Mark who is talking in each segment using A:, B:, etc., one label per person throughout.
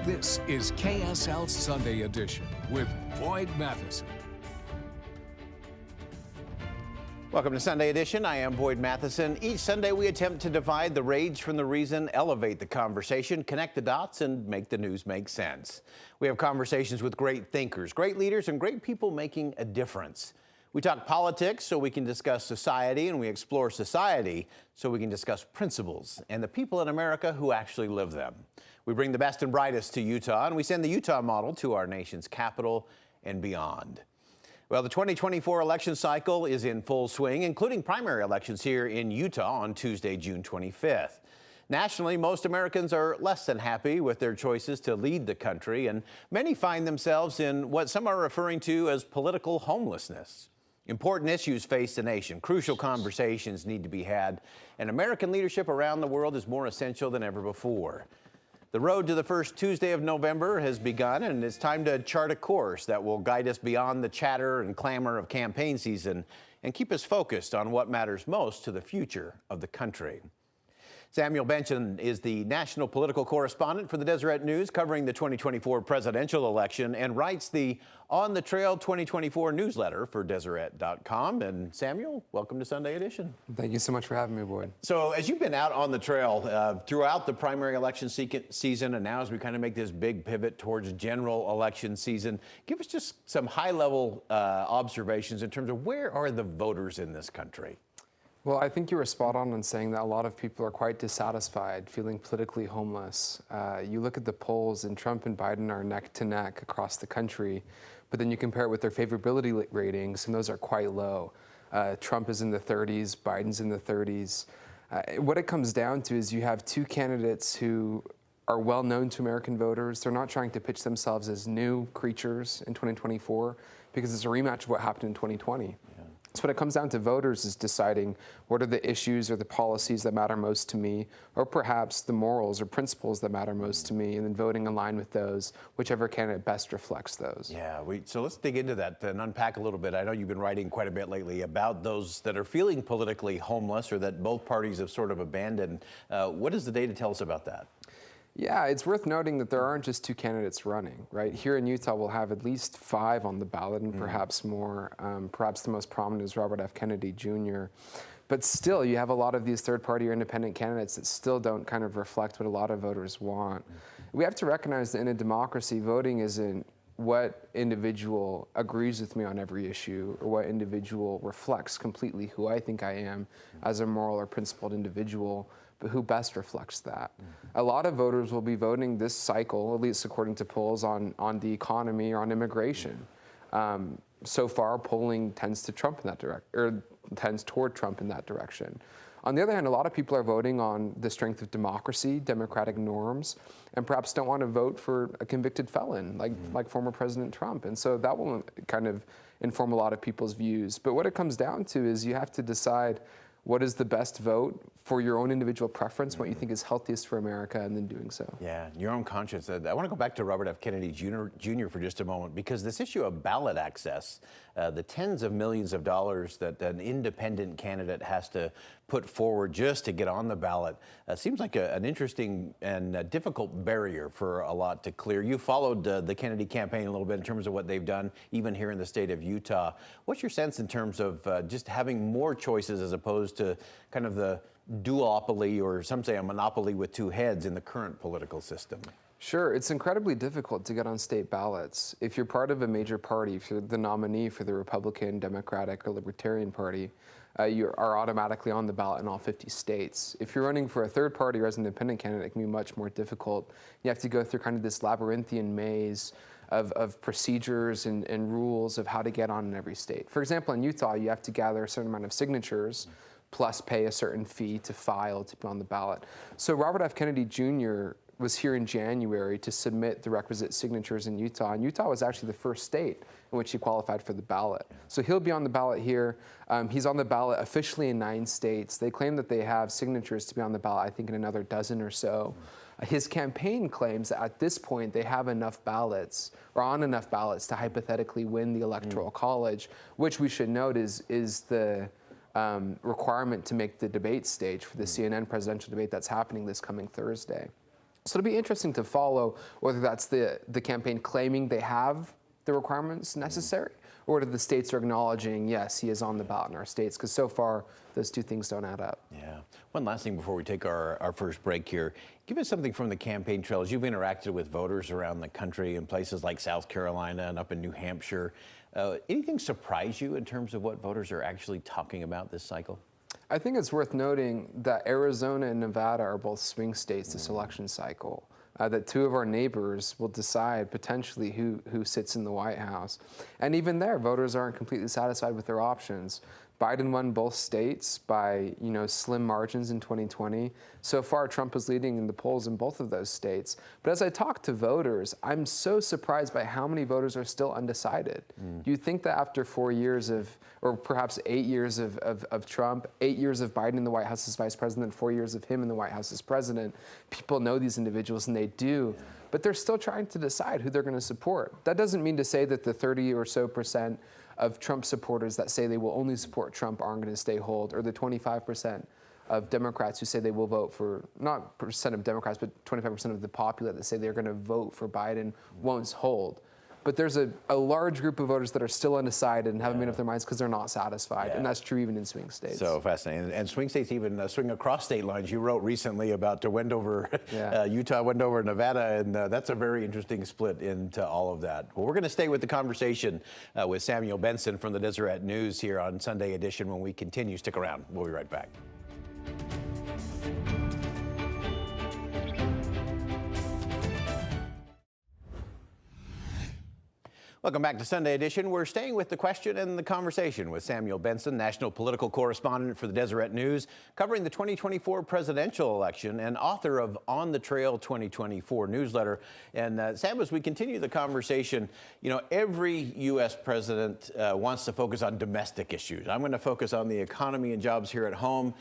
A: This is KSL Sunday Edition with Boyd Matheson.
B: Welcome to Sunday Edition. I am Boyd Matheson. Each Sunday we attempt to divide the rage from the reason, elevate the conversation, connect the dots, and make the news make sense. We have conversations with great thinkers, great leaders, and great people making a difference. We talk politics so we can discuss society, and we explore society so we can discuss principles and the people in America who actually live them. We bring the best and brightest to Utah, and we send the Utah model to our nation's capital and beyond. Well, the 2024 election cycle is in full swing, including primary elections here in Utah on Tuesday, June 25th. Nationally, most Americans are less than happy with their choices to lead the country, and many find themselves in what some are referring to as political homelessness. Important issues face the nation. Crucial conversations need to be had, and American leadership around the world is more essential than ever before. The road to the first Tuesday of November has begun, and it's time to chart a course that will guide us beyond the chatter and clamor of campaign season and keep us focused on what matters most to the future of the country. Samuel Benson is the national political correspondent for the Deseret News, covering the 2024 presidential election, and writes the On the Trail 2024 newsletter for Deseret.com. And Samuel, welcome to Sunday Edition.
C: Thank you so much for having me, Boyd.
B: So as you've been out on the trail throughout the primary election season, and now as we kind of make this big pivot towards general election season, give us just some high-level observations in terms of where are the voters in this country?
C: Well, I think you were spot on in saying that a lot of people are quite dissatisfied, feeling politically homeless. You look at the polls, and Trump and Biden are neck to neck across the country, but then you compare it with their favorability ratings, and those are quite low. Trump is in the 30s, Biden's in the 30s. What it comes down to is you have two candidates who are well known to American voters. They're not trying to pitch themselves as new creatures in 2024 because it's a rematch of what happened in 2020. So what it comes down to voters is deciding what are the issues or the policies that matter most to me, or perhaps the morals or principles that matter most to me, and then voting in line with those, whichever candidate best reflects those.
B: Yeah, so let's dig into that and unpack a little bit. I know you've been writing quite a bit lately about those that are feeling politically homeless or that both parties have sort of abandoned. What does the data tell us about that?
C: Yeah, it's worth noting that there aren't just two candidates running, right? Here in Utah, we'll have at least 5 on the ballot and perhaps more. Perhaps the most prominent is Robert F. Kennedy Jr. But still, you have a lot of these third-party or independent candidates that still don't kind of reflect what a lot of voters want. We have to recognize that in a democracy, voting isn't what individual agrees with me on every issue or what individual reflects completely who I think I am as a moral or principled individual, but who best reflects that. A lot of voters will be voting this cycle, at least according to polls, on the economy or on immigration. So far, polling tends to Trump in that or tends toward Trump in that direction. On the other hand, a lot of people are voting on the strength of democracy, democratic norms, and perhaps don't want to vote for a convicted felon like former President Trump. And so that will kind of inform a lot of people's views. But what it comes down to is you have to decide what is the best vote for your own individual preference, what you think is healthiest for America, and then doing so.
B: Yeah, your own conscience. I want to go back to Robert F. Kennedy Jr. for just a moment, because this issue of ballot access, the tens of millions of dollars that an independent candidate has to put forward just to get on the ballot, seems like an interesting and difficult barrier for a lot to clear. You followed the Kennedy campaign a little bit in terms of what they've done, even here in the state of Utah. What's your sense in terms of just having more choices as opposed to kind of the duopoly, or some say a monopoly with two heads, in the current political system?
C: Sure, it's incredibly difficult to get on state ballots. If you're part of a major party, if you're the nominee for the Republican, Democratic, or Libertarian Party, you are automatically on the ballot in all 50 states. If you're running for a third party or as an independent candidate, it can be much more difficult. You have to go through kind of this labyrinthian maze of procedures and rules of how to get on in every state. For example, in Utah, you have to gather a certain amount of signatures plus pay a certain fee to file to be on the ballot. So Robert F. Kennedy Jr. was here in January to submit the requisite signatures in Utah, and Utah was actually the first state in which he qualified for the ballot. So he'll be on the ballot here. He's on the ballot officially in 9 states. They claim that they have signatures to be on the ballot, I think, in another dozen or so. His campaign claims that at this point they have enough ballots, or on enough ballots, to hypothetically win the Electoral College, which we should note is the requirement to make the debate stage for the CNN presidential debate that's happening this coming Thursday. So it'll be interesting to follow whether that's the campaign claiming they have the requirements necessary, or whether the states are acknowledging, yes, he is on the ballot in our states, because so far those two things don't add up.
B: Yeah. One last thing before we take our first break here. Give us something from the campaign trails. You've interacted with voters around the country in places like South Carolina and up in New Hampshire. Anything surprise you in terms of what voters are actually talking about this cycle?
C: I think it's worth noting that Arizona and Nevada are both swing states this election cycle. That two of our neighbors will decide potentially who sits in the White House. And even there, voters aren't completely satisfied with their options. Biden won both states by, slim margins in 2020. So far, Trump is leading in the polls in both of those states. But as I talk to voters, I'm so surprised by how many voters are still undecided. Do you think that after 4 years or perhaps 8 years of Trump, 8 years of Biden in the White House as vice president, 4 years of him in the White House as president, people know these individuals and they do, but they're still trying to decide who they're going to support. That doesn't mean to say that the 30 or so percent of Trump supporters that say they will only support Trump aren't going to stay hold, or the 25% of Democrats who say they will vote for, not percent of Democrats, but 25% of the populace that say they're going to vote for Biden won't hold. But there's a large group of voters that are still undecided and haven't made up their minds because they're not satisfied. And that's true even in swing states.
B: So fascinating. And swing states even swing across state lines. You wrote recently about Wendover, Utah, Wendover, Nevada, and that's a very interesting split into all of that. Well, we're going to stay with the conversation with Samuel Benson from the Deseret News here on Sunday Edition when we continue. Stick around. We'll be right back. Welcome back to Sunday Edition. We're staying with the question and the conversation with Samuel Benson, national political correspondent for the Deseret News, covering the 2024 presidential election and author of On the Trail 2024 newsletter. And Sam, as we continue the conversation, every U.S. president wants to focus on domestic issues. I'm going to focus on the economy and jobs here at home.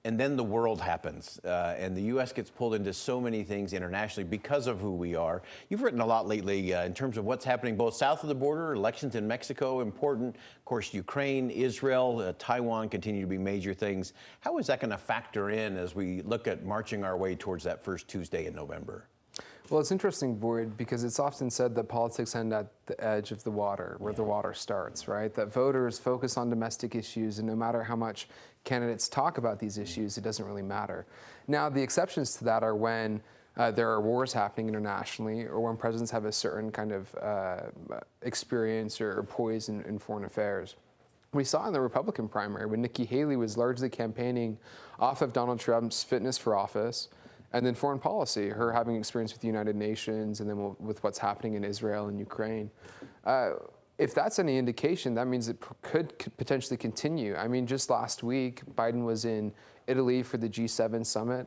B: And then the world happens, and the U.S. gets pulled into so many things internationally because of who we are. You've written a lot lately in terms of what's happening both south of the border, elections in Mexico, important. Of course, Ukraine, Israel, Taiwan continue to be major things. How is that going to factor in as we look at marching our way towards that first Tuesday in November?
C: Well, it's interesting, Boyd, because it's often said that politics end at the edge of the water, where the water starts, right? That voters focus on domestic issues, and no matter how much candidates talk about these issues, it doesn't really matter. Now, the exceptions to that are when there are wars happening internationally, or when presidents have a certain kind of experience or poise in foreign affairs. We saw in the Republican primary when Nikki Haley was largely campaigning off of Donald Trump's fitness for office, and then foreign policy, her having experience with the United Nations, and then with what's happening in Israel and Ukraine. If that's any indication, that means it could potentially continue. I mean, just last week, Biden was in Italy for the G7 summit.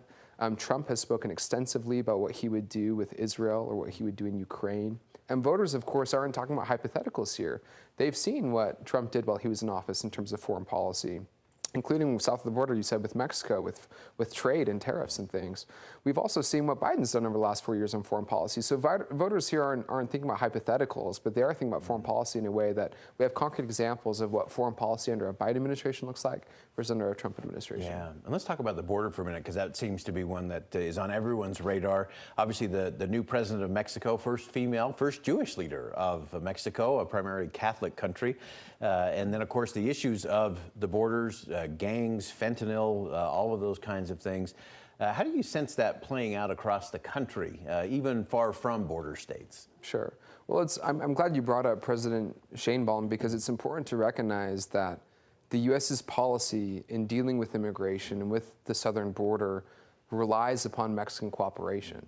C: Trump has spoken extensively about what he would do with Israel or what he would do in Ukraine. And voters, of course, aren't talking about hypotheticals here. They've seen what Trump did while he was in office in terms of foreign policy, including south of the border, you said, with Mexico, with trade and tariffs and things. We've also seen what Biden's done over the last 4 years on foreign policy. So voters here aren't thinking about hypotheticals, but they are thinking about foreign policy in a way that we have concrete examples of what foreign policy under a Biden administration looks like versus under a Trump administration.
B: Yeah, and let's talk about the border for a minute, because that seems to be one that is on everyone's radar. Obviously, the new president of Mexico, first female, first Jewish leader of Mexico, a primarily Catholic country. And then, of course, the issues of the borders, gangs, fentanyl, all of those kinds of things. How do you sense that playing out across the country, even far from border states?
C: Sure. Well, I'm glad you brought up President Sheinbaum, because it's important to recognize that the U.S.'s policy in dealing with immigration and with the southern border relies upon Mexican cooperation.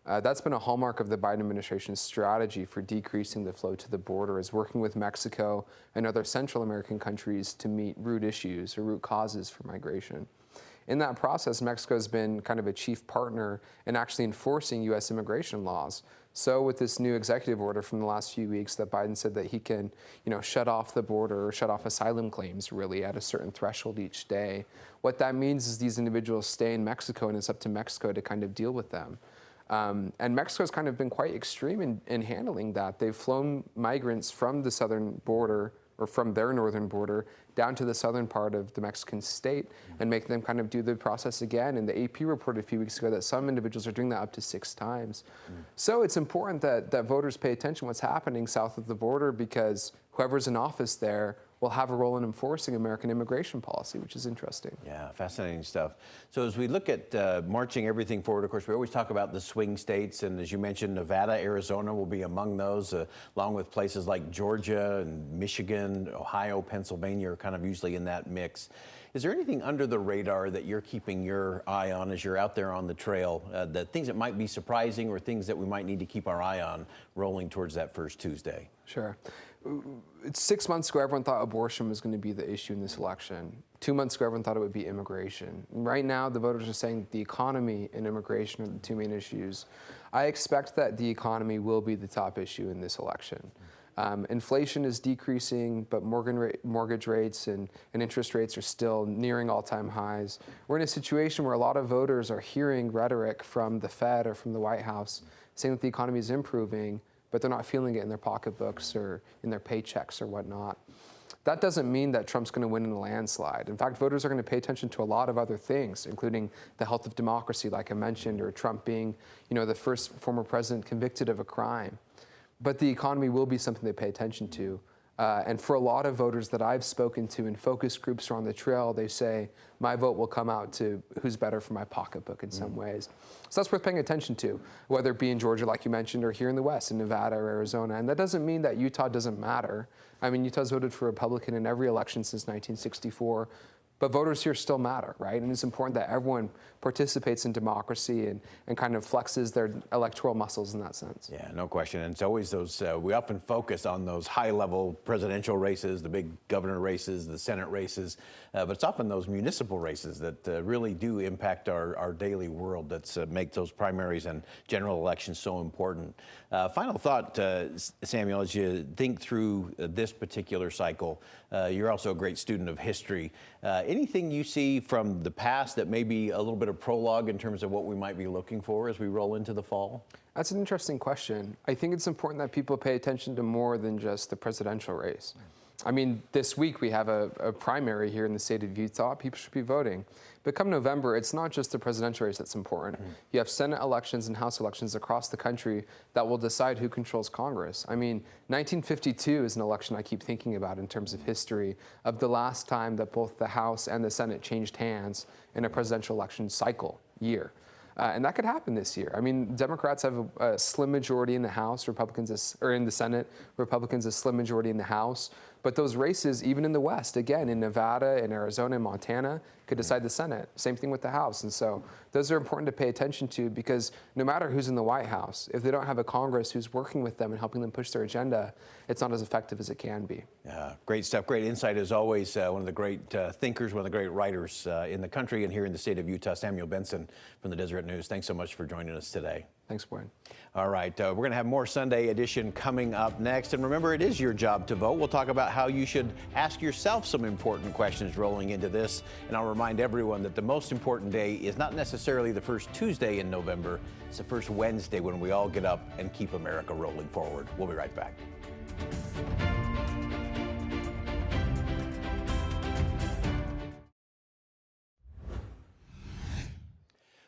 C: That's been a hallmark of the Biden administration's strategy for decreasing the flow to the border, is working with Mexico and other Central American countries to meet root issues or root causes for migration. In that process, Mexico has been kind of a chief partner in actually enforcing U.S. immigration laws. So with this new executive order from the last few weeks that Biden said that he can, shut off the border or shut off asylum claims really at a certain threshold each day, what that means is these individuals stay in Mexico and it's up to Mexico to kind of deal with them. And Mexico's kind of been quite extreme in handling that. They've flown migrants from the southern border or from their northern border down to the southern part of the Mexican state and make them kind of do the process again. And the AP reported a few weeks ago that some individuals are doing that up to 6 times. So it's important that voters pay attention to what's happening south of the border, because whoever's in office there will have a role in enforcing American immigration policy, which is interesting.
B: Yeah, fascinating stuff. So as we look at marching everything forward, of course, we always talk about the swing states. And as you mentioned, Nevada, Arizona will be among those, along with places like Georgia and Michigan, Ohio, Pennsylvania are kind of usually in that mix. Is there anything under the radar that you're keeping your eye on as you're out there on the trail, the things that might be surprising or things that we might need to keep our eye on rolling towards that first Tuesday?
C: Sure. It's 6 months ago, everyone thought abortion was going to be the issue in this election. 2 months ago, everyone thought it would be immigration. Right now, the voters are saying that the economy and immigration are the 2 main issues. I expect that the economy will be the top issue in this election. Inflation is decreasing, but mortgage rates and interest rates are still nearing all-time highs. We're in a situation where a lot of voters are hearing rhetoric from the Fed or from the White House saying that the economy is improving, but they're not feeling it in their pocketbooks or in their paychecks or whatnot. That doesn't mean that Trump's going to win in a landslide. In fact, voters are going to pay attention to a lot of other things, including the health of democracy, like I mentioned, or Trump being, the first former president convicted of a crime. But the economy will be something they pay attention to. And for a lot of voters that I've spoken to in focus groups or on the trail, they say, my vote will come out to who's better for my pocketbook in some ways. So that's worth paying attention to, whether it be in Georgia, like you mentioned, or here in the West, in Nevada or Arizona. And that doesn't mean that Utah doesn't matter. I mean, Utah's voted for Republican in every election since 1964. But voters here still matter, right? And it's important that everyone participates in democracy and kind of flexes their electoral muscles in that sense.
B: Yeah, no question. And it's always those, we often focus on those high-level presidential races, the big governor races, the Senate races, but it's often those municipal races that really do impact our daily world that make those primaries and general elections so important. Final thought, Samuel, as you think through this particular cycle, you're also a great student of history. Anything you see from the past that may be a little bit of prologue in terms of what we might be looking for as we roll into the fall?
C: That's an interesting question. I think it's important that people pay attention to more than just the presidential race. I mean, this week we have a primary here in the state of Utah. People should be voting. But come November, it's not just the presidential race that's important. You have Senate elections and House elections across the country that will decide who controls Congress. I mean, 1952 is an election I keep thinking about in terms of history, of the last time that both the House and the Senate changed hands in a presidential election cycle year. And that could happen this year. I mean, Democrats have a slim majority in the House, or in the Senate, Republicans a slim majority in the House. But those races, even in the West, again, in Nevada, in Arizona, and Montana, could decide the Senate. Same thing with the House. And so those are important to pay attention to, because no matter who's in the White House, if they don't have a Congress who's working with them and helping them push their agenda, it's not as effective as it can be.
B: Great stuff. Great insight as always. One of the great thinkers, one of the great writers in the country and here in the state of Utah, Samuel Benson from the Deseret News. Thanks so much for joining us today.
C: Thanks, Boyd.
B: All right, we're going to have more Sunday Edition coming up next. And remember, it is your job to vote. We'll talk about how you should ask yourself some important questions rolling into this. And I'll remind everyone that the most important day is not necessarily the first Tuesday in November. It's the first Wednesday when we all get up and keep America rolling forward. We'll be right back.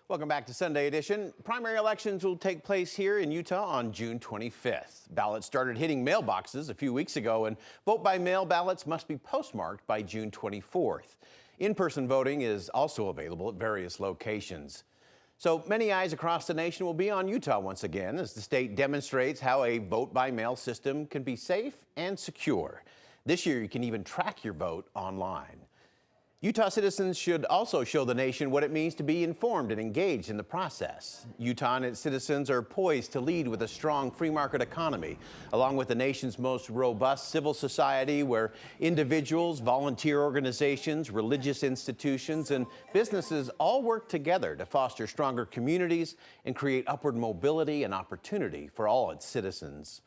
B: Welcome back to Sunday Edition. Primary elections will take place here in Utah on June 25th. Ballots started hitting mailboxes a few weeks ago, and vote-by-mail ballots must be postmarked by June 24th. In-person voting is also available at various locations. So many eyes across the nation will be on Utah once again as the state demonstrates how a vote-by-mail system can be safe and secure. This year, you can even track your vote online. Utah citizens should also show the nation what it means to be informed and engaged in the process. Utah and its citizens are poised to lead with a strong free market economy, along with the nation's most robust civil society where individuals, volunteer organizations, religious institutions, and businesses all work together to foster stronger communities and create upward mobility and opportunity for all its citizens.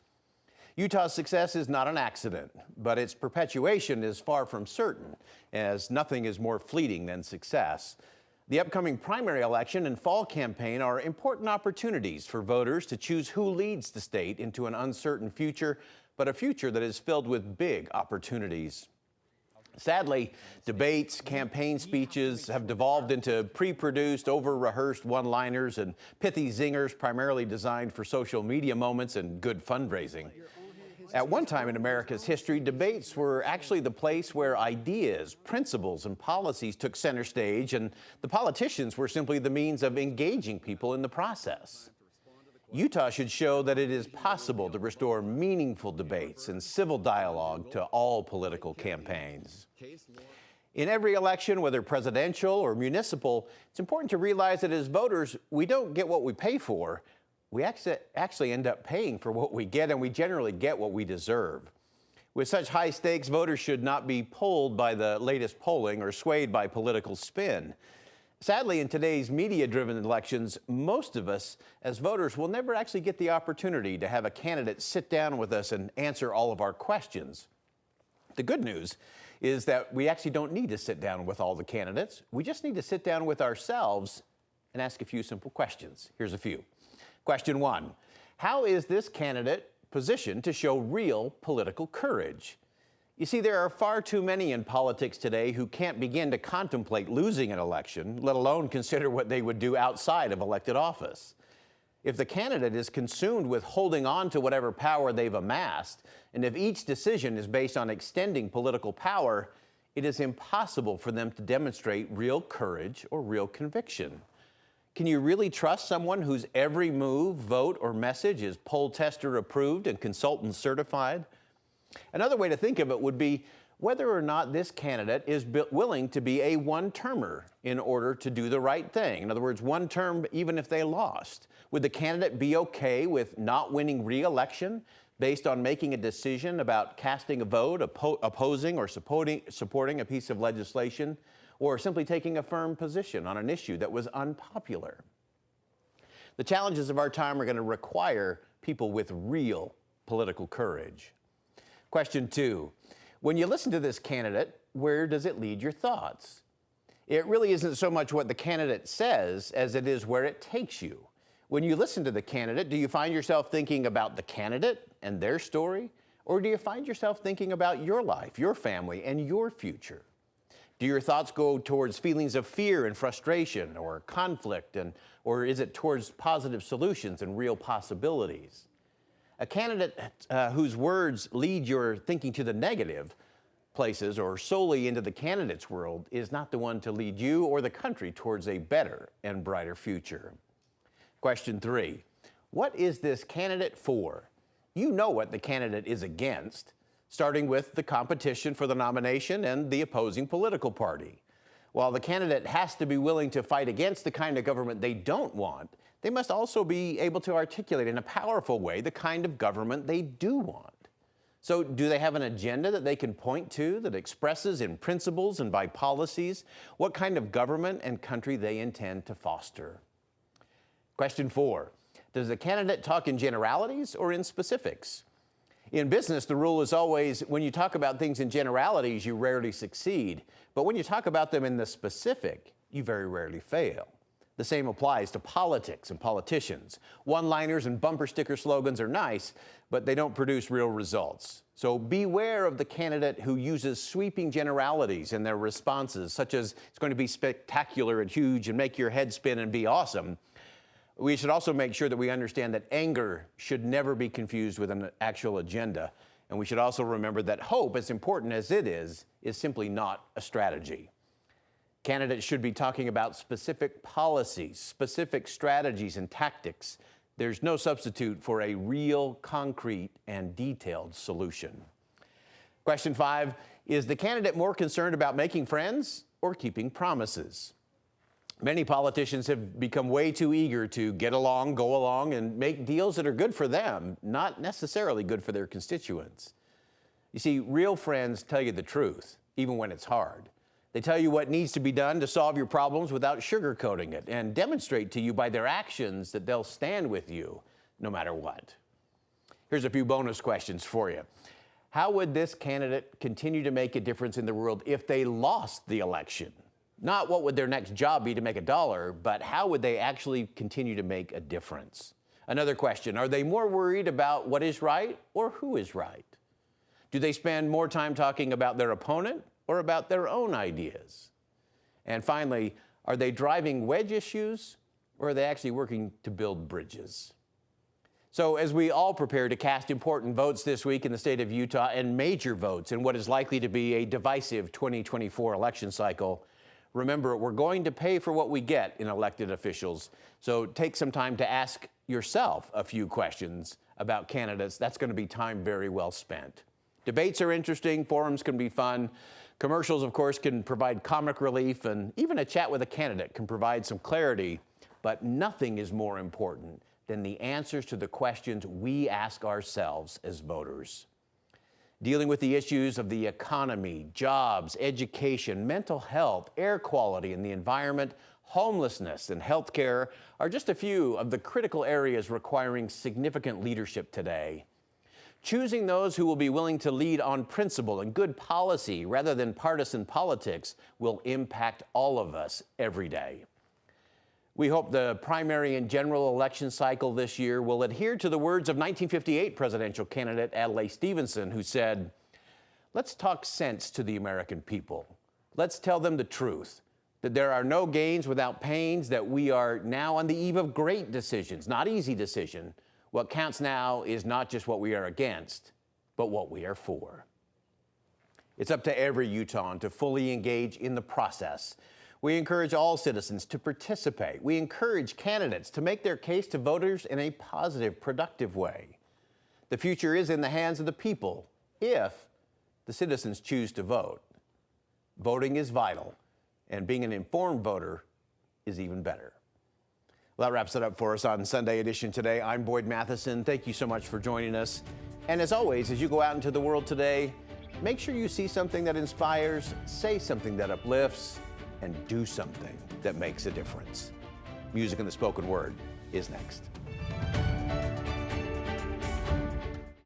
B: Utah's success is not an accident, but its perpetuation is far from certain, as nothing is more fleeting than success. The upcoming primary election and fall campaign are important opportunities for voters to choose who leads the state into an uncertain future, but a future that is filled with big opportunities. Sadly, debates, campaign speeches have devolved into pre-produced, over-rehearsed one-liners and pithy zingers primarily designed for social media moments and good fundraising. At one time in America's history, debates were actually the place where ideas, principles, and policies took center stage, and the politicians were simply the means of engaging people in the process. Utah should show that it is possible to restore meaningful debates and civil dialogue to all political campaigns. In every election, whether presidential or municipal, it's important to realize that as voters, we don't get what we pay for. We actually end up paying for what we get, and we generally get what we deserve. With such high stakes, voters should not be pulled by the latest polling or swayed by political spin. Sadly, in today's media-driven elections, most of us as voters will never actually get the opportunity to have a candidate sit down with us and answer all of our questions. The good news is that we actually don't need to sit down with all the candidates. We just need to sit down with ourselves and ask a few simple questions. Here's a few. Question 1, how is this candidate positioned to show real political courage? You see, there are far too many in politics today who can't begin to contemplate losing an election, let alone consider what they would do outside of elected office. If the candidate is consumed with holding on to whatever power they've amassed, and if each decision is based on extending political power, it is impossible for them to demonstrate real courage or real conviction. Can you really trust someone whose every move, vote, or message is poll tester approved and consultant certified? Another way to think of it would be whether or not this candidate is willing to be a one-termer in order to do the right thing. In other words, one term even if they lost. Would the candidate be okay with not winning re-election based on making a decision about casting a vote, opposing or supporting a piece of legislation, or simply taking a firm position on an issue that was unpopular? The challenges of our time are going to require people with real political courage. Question 2, when you listen to this candidate, where does it lead your thoughts? It really isn't so much what the candidate says as it is where it takes you. When you listen to the candidate, do you find yourself thinking about the candidate and their story? Or do you find yourself thinking about your life, your family, and your future? Do your thoughts go towards feelings of fear and frustration or conflict, or is it towards positive solutions and real possibilities? A candidate whose words lead your thinking to the negative places or solely into the candidate's world is not the one to lead you or the country towards a better and brighter future. Question 3, what is this candidate for? You know what the candidate is against, starting with the competition for the nomination and the opposing political party. While the candidate has to be willing to fight against the kind of government they don't want, they must also be able to articulate in a powerful way the kind of government they do want. So do they have an agenda that they can point to that expresses in principles and by policies what kind of government and country they intend to foster? Question 4, does the candidate talk in generalities or in specifics? In business, the rule is always when you talk about things in generalities, you rarely succeed. But when you talk about them in the specific, you very rarely fail. The same applies to politics and politicians. One-liners and bumper sticker slogans are nice, but they don't produce real results. So beware of the candidate who uses sweeping generalities in their responses, such as it's going to be spectacular and huge and make your head spin and be awesome. We should also make sure that we understand that anger should never be confused with an actual agenda. And we should also remember that hope, as important as it is simply not a strategy. Candidates should be talking about specific policies, specific strategies and tactics. There's no substitute for a real, concrete, and detailed solution. Question 5, is the candidate more concerned about making friends or keeping promises? Many politicians have become way too eager to get along, go along, and make deals that are good for them, not necessarily good for their constituents. You see, real friends tell you the truth, even when it's hard. They tell you what needs to be done to solve your problems without sugarcoating it, and demonstrate to you by their actions that they'll stand with you no matter what. Here's a few bonus questions for you. How would this candidate continue to make a difference in the world if they lost the election? Not what would their next job be to make a dollar, but how would they actually continue to make a difference? Another question, are they more worried about what is right or who is right? Do they spend more time talking about their opponent or about their own ideas? And finally, are they driving wedge issues or are they actually working to build bridges? So as we all prepare to cast important votes this week in the state of Utah and major votes in what is likely to be a divisive 2024 election cycle, remember, we're going to pay for what we get in elected officials. So take some time to ask yourself a few questions about candidates. That's going to be time very well spent. Debates are interesting, forums can be fun. Commercials, of course, can provide comic relief, and even a chat with a candidate can provide some clarity. But nothing is more important than the answers to the questions we ask ourselves as voters. Dealing with the issues of the economy, jobs, education, mental health, air quality and the environment, homelessness, and healthcare are just a few of the critical areas requiring significant leadership today. Choosing those who will be willing to lead on principle and good policy rather than partisan politics will impact all of us every day. We hope the primary and general election cycle this year will adhere to the words of 1958 presidential candidate Adlai Stevenson, who said, "Let's talk sense to the American people. Let's tell them the truth, that there are no gains without pains, that we are now on the eve of great decisions, not easy decision. What counts now is not just what we are against, but what we are for." It's up to every Utahn to fully engage in the process. We encourage all citizens to participate. We encourage candidates to make their case to voters in a positive, productive way. The future is in the hands of the people if the citizens choose to vote. Voting is vital, and being an informed voter is even better. Well, that wraps it up for us on Sunday Edition today. I'm Boyd Matheson. Thank you so much for joining us. And as always, as you go out into the world today, make sure you see something that inspires, say something that uplifts, and do something that makes a difference. Music and the spoken word is next.